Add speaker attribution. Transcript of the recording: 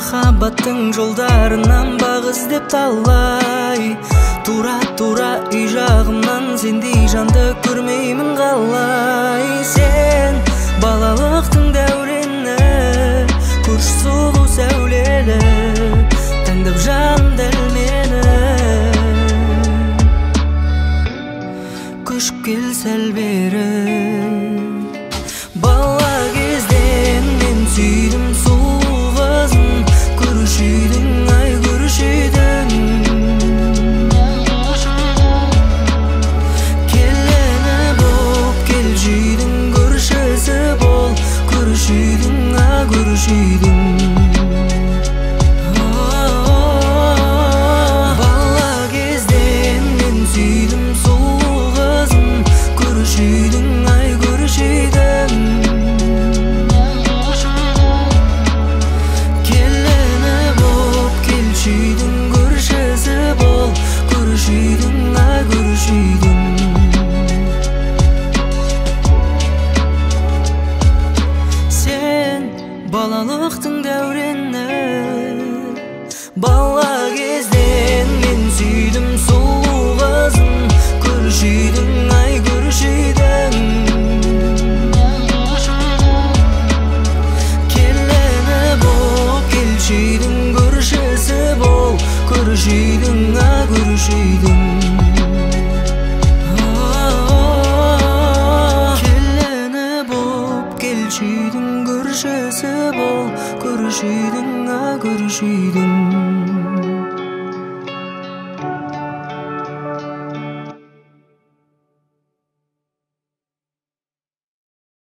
Speaker 1: махаббаттың жолдарынан баг іздеп талай. Тура үй жағымнан сендей жанды көрмеймін қалай. Сен балалықтың дәурені, көрші сұлу сәулелі, таңдап жаным дәл мені. Көшіп кел сәл бері. Бала кезден мен сүйдім сұлу қызын, көруші едің, ай көруші едің. Келіні боп келші едің, көршісі бол, көруші едің, а көруші едің. Бала кезден мен сүйдім сұлу қызын, көруші едің, ай көруші едің. Келіні боп келші едің, көршісі бол, көруші едің, ай көруші едің. Сен балалықтың дәурені, бала кезден мен сүйдім сұлу қызын, көруші едің, ай көруші едің. Келіні боп келші едің, көршісі бол, көруші едің, а көруші едің.